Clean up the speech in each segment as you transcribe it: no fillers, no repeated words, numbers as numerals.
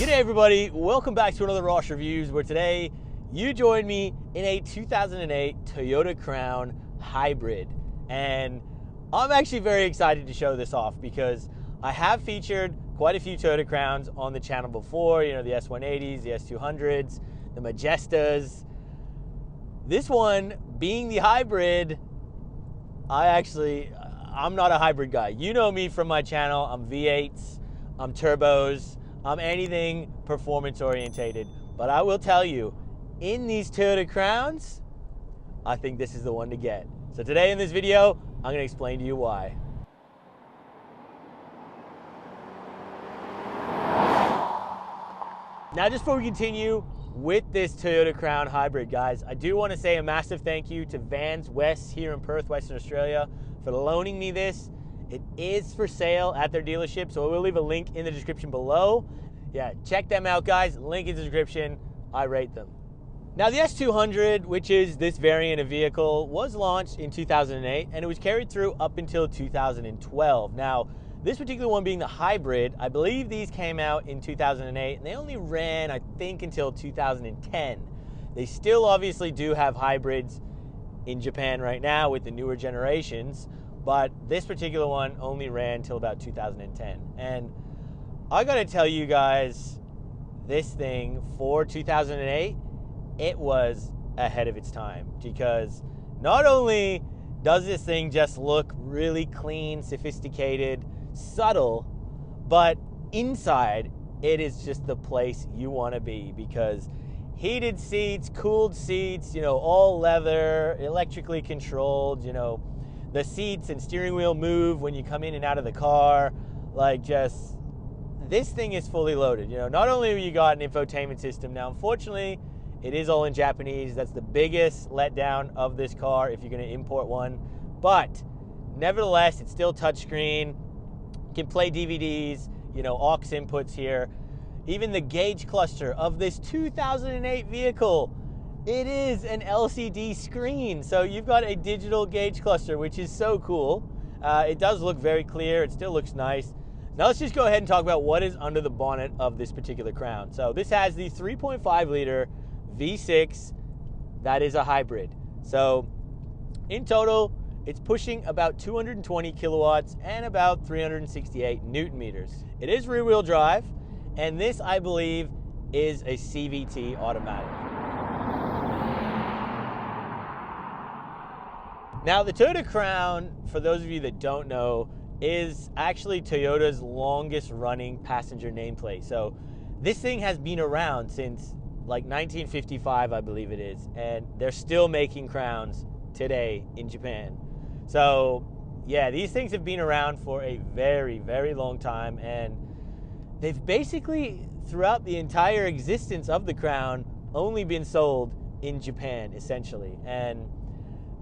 G'day everybody, welcome back to another Ross Reviews, where today you join me in a 2008 Toyota Crown Hybrid. And I'm actually very excited to show this off because I have featured quite a few Toyota Crowns on the channel before, you know, the S180s, the S200s, the Majestas. This one being the hybrid, I'm not a hybrid guy. You know me from my channel, I'm V8s, I'm turbos, I'm anything performance orientated, but I will tell you, in these Toyota Crowns, I think this is the one to get. So today in this video, I'm gonna explain to you why. Now, just before we continue with this Toyota Crown Hybrid, guys, I do wanna say a massive thank you to Vans West here in Perth, Western Australia, for loaning me this. It is for sale at their dealership, so I will leave a link in the description below. Yeah, check them out, guys. Link in the description. I rate them. Now, the S200, which is this variant of vehicle, was launched in 2008, and it was carried through up until 2012. Now, this particular one being the hybrid, I believe these came out in 2008, and they only ran, I think, until 2010. They still obviously do have hybrids in Japan right now with the newer generations, but this particular one only ran till about 2010. And I gotta tell you guys, this thing for 2008, it was ahead of its time, because not only does this thing just look really clean, sophisticated, subtle, but inside it is just the place you want to be, because heated seats, cooled seats, you know, all leather, electrically controlled, you know, the seats and steering wheel move when you come in and out of the car. Like, just, this thing is fully loaded. You know, not only have you got an infotainment system, now unfortunately it is all in Japanese. That's the biggest letdown of this car if you're going to import one, but nevertheless it's still touchscreen. You can play DVDs, you know, aux inputs here. Even the gauge cluster of this 2008 vehicle, it is an LCD screen. So you've got a digital gauge cluster, which is so cool. It does look very clear. It still looks nice. Now let's just go ahead and talk about what is under the bonnet of this particular Crown. So this has the 3.5 liter V6 that is a hybrid. So in total, it's pushing about 220 kilowatts and about 368 Newton meters. It is rear wheel drive, and this, I believe, is a CVT automatic. Now, the Toyota Crown, for those of you that don't know, is actually Toyota's longest running passenger nameplate. So this thing has been around since like 1955, I believe it is, and they're still making Crowns today in Japan. So yeah, these things have been around for a very, very long time, and they've basically, throughout the entire existence of the Crown, only been sold in Japan, essentially. And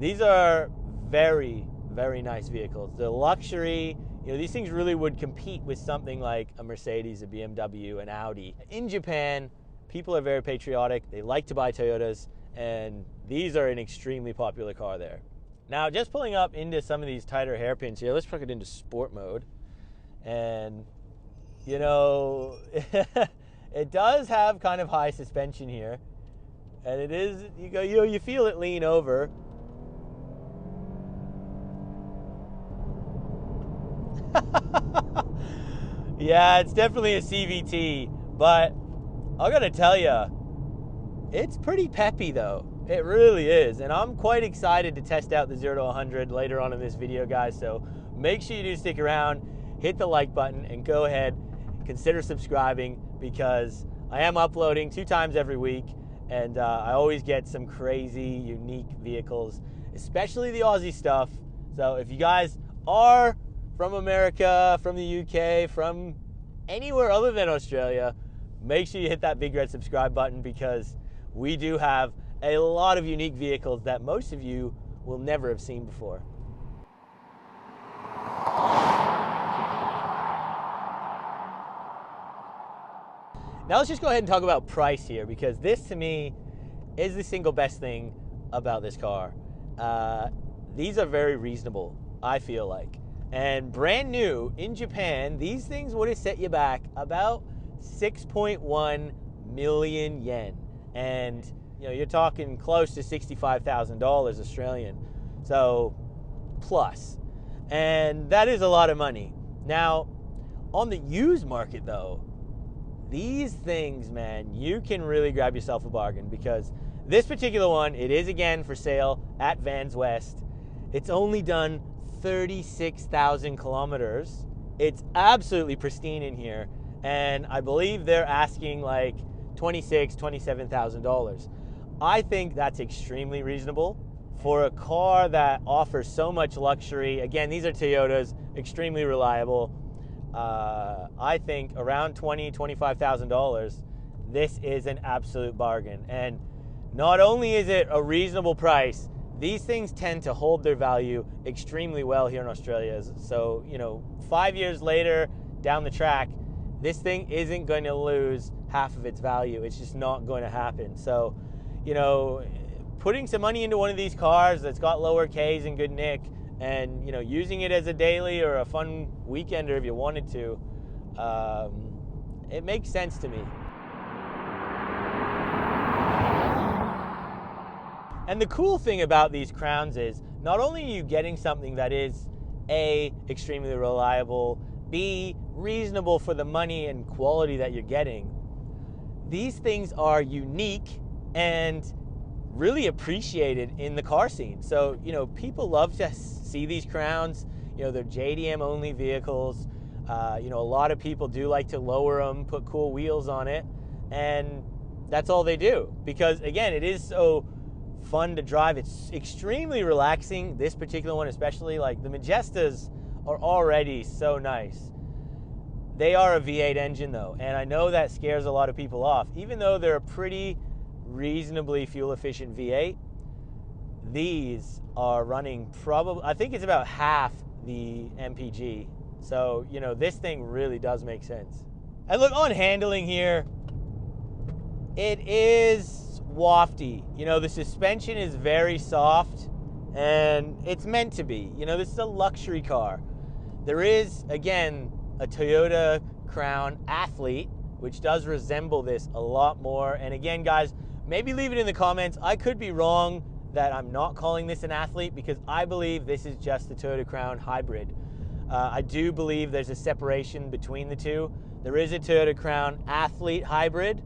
these are very, very nice vehicles. The luxury, you know, these things really would compete with something like a Mercedes, a BMW, an Audi. In Japan, people are very patriotic. They like to buy Toyotas, and these are an extremely popular car there. Now, just pulling up into some of these tighter hairpins here, let's plug it into sport mode. And, you know, it does have kind of high suspension here. And it is, you feel it lean over. Yeah, it's definitely a CVT, but I gotta tell you, it's pretty peppy though. It really is, and I'm quite excited to test out the 0 to 100 later on in this video, guys, so make sure you do stick around, hit the like button, and go ahead, consider subscribing, because I am uploading 2 times every week, and I always get some crazy, unique vehicles, especially the Aussie stuff. So if you guys are from America, from the UK, from anywhere other than Australia, make sure you hit that big red subscribe button, because we do have a lot of unique vehicles that most of you will never have seen before. Now let's just go ahead and talk about price here, because this to me is the single best thing about this car. These are very reasonable, I feel like. And brand new in Japan, these things would have set you back about 6.1 million yen. And you're talking close to $65,000 Australian. So plus. And that is a lot of money. Now, on the used market though, these things, man, you can really grab yourself a bargain, because this particular one, it is again for sale at Vans West. It's only done 36,000 kilometers. It's absolutely pristine in here. And I believe they're asking like $26,000, $27,000. I think that's extremely reasonable for a car that offers so much luxury. Again, these are Toyotas, extremely reliable. I think around $20,000, $25,000, this is an absolute bargain. And not only is it a reasonable price, these things tend to hold their value extremely well here in Australia. So, 5 years later down the track, this thing isn't going to lose half of its value. It's just not going to happen. So, putting some money into one of these cars that's got lower Ks and good nick, and using it as a daily or a fun weekender if you wanted to, it makes sense to me. And the cool thing about these Crowns is not only are you getting something that is A, extremely reliable, B, reasonable for the money and quality that you're getting, these things are unique and really appreciated in the car scene. So, people love to see these Crowns. They're JDM only vehicles. A lot of people do like to lower them, put cool wheels on it, and that's all they do. Because again, it is so fun to drive. It's extremely relaxing. This particular one especially, like the Majestas are already so nice. They are a V8 engine though, and I know that scares a lot of people off. Even though they're a pretty reasonably fuel efficient V8, these are running probably, I think it's about half the MPG. So, this thing really does make sense. And look, on handling here, it is wafty. The suspension is very soft, and it's meant to be. This is a luxury car. There is, again, a Toyota Crown Athlete, which does resemble this a lot more. And again, guys, maybe leave it in the comments. I could be wrong that I'm not calling this an Athlete, because I believe this is just the Toyota Crown Hybrid. I do believe there's a separation between the two. There is a Toyota Crown Athlete Hybrid,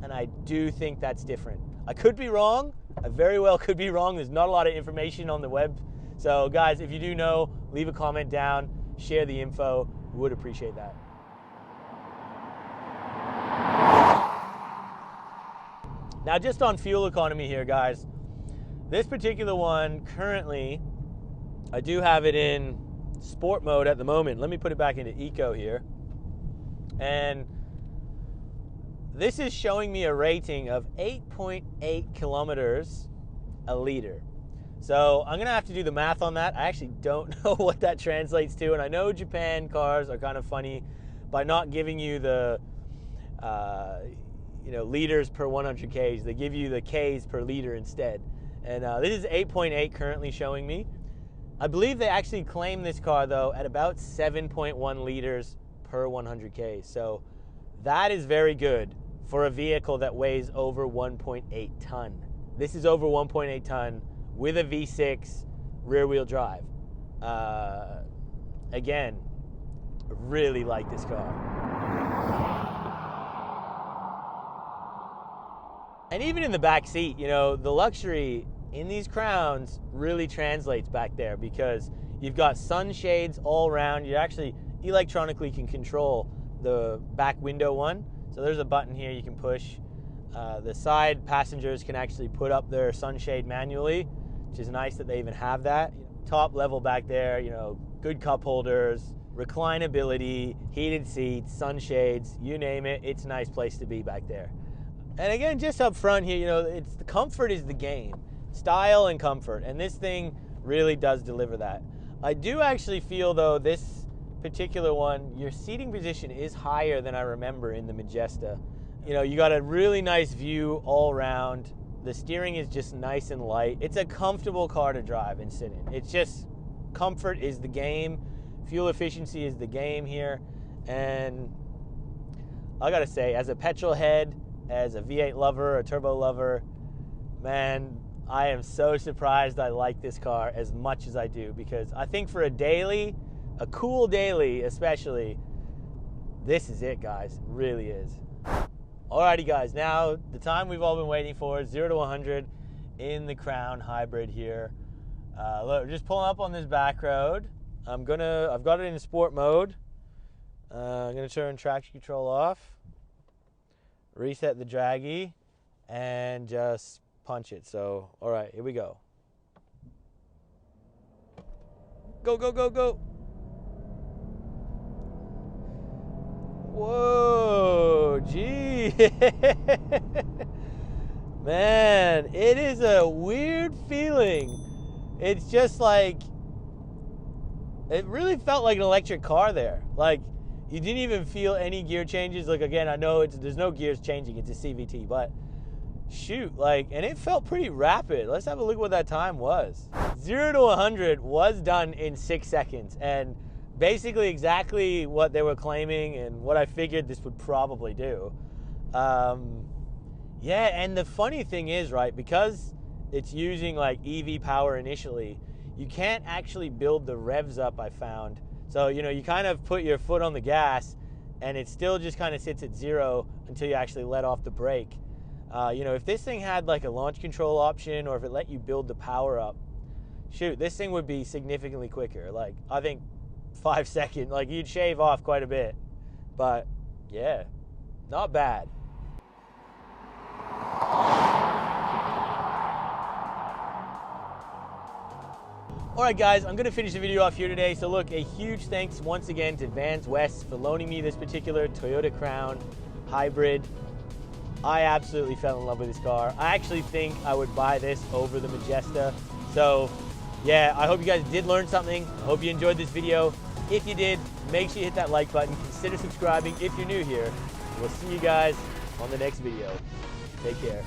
and I do think that's different. I could be wrong. I very well could be wrong. There's not a lot of information on the web. So guys, if you do know, leave a comment down, share the info. We would appreciate that. Now, just on fuel economy here, guys, this particular one currently, I do have it in sport mode at the moment. Let me put it back into eco here. And this is showing me a rating of 8.8 kilometers a liter. So I'm gonna have to do the math on that. I actually don't know what that translates to. And I know Japan cars are kind of funny by not giving you the liters per 100 Ks. They give you the Ks per liter instead. And this is 8.8 currently showing me. I believe they actually claim this car though at about 7.1 liters per 100 Ks. So that is very good for a vehicle that weighs over 1.8 ton. This is over 1.8 ton with a V6 rear wheel drive. Again, really like this car. And even in the back seat, the luxury in these Crowns really translates back there, because you've got sunshades all around. You actually electronically can control the back window one. So there's a button here you can push. The side passengers can actually put up their sunshade manually, which is nice that they even have that. Top level back there, good cup holders, reclinability, heated seats, sunshades, you name it. It's a nice place to be back there. And again, just up front here, it's the comfort is the game. Style and comfort, and this thing really does deliver that. I do actually feel though this particular one, your seating position is higher than I remember in the Majesta. You got a really nice view all around. The steering is just nice and light. It's a comfortable car to drive and sit in. It's just, comfort is the game. Fuel efficiency is the game here. And I gotta say, as a petrol head, as a V8 lover, a turbo lover, man, I am so surprised I like this car as much as I do, because I think for a daily, a cool daily especially, this is it, guys. It really is. Alrighty, guys, now the time we've all been waiting for, 0 to 100 in the Crown Hybrid here. Look, we're just pulling up on this back road. I've got it in sport mode. I'm gonna turn traction control off, reset the draggy, and just punch it. So, all right, here we go. Go, go, go, go. Whoa, gee. Man, it is a weird feeling. It's just like, it really felt like an electric car there. Like, you didn't even feel any gear changes. Like, again, I know there's no gears changing, it's a CVT, but shoot, like, and it felt pretty rapid. Let's have a look at what that time was. 0 to 100 was done in 6 seconds, and basically exactly what they were claiming and what I figured this would probably do. Yeah, and the funny thing is, right, because it's using like EV power initially, you can't actually build the revs up, I found. So, you know, you kind of put your foot on the gas and it still just kind of sits at 0 until you actually let off the brake. You know, if this thing had like a launch control option, or if it let you build the power up, shoot, this thing would be significantly quicker. Like, I think 5 seconds, like you'd shave off quite a bit. But yeah, not bad. Alright guys, I'm going to finish the video off here today. So look, a huge thanks once again to Vans West for loaning me this particular Toyota Crown Hybrid. I absolutely fell in love with this car. I actually think I would buy this over the Majesta. So yeah, I hope you guys did learn something. I hope you enjoyed this video. If you did, make sure you hit that like button. Consider subscribing if you're new here. We'll see you guys on the next video. Take care.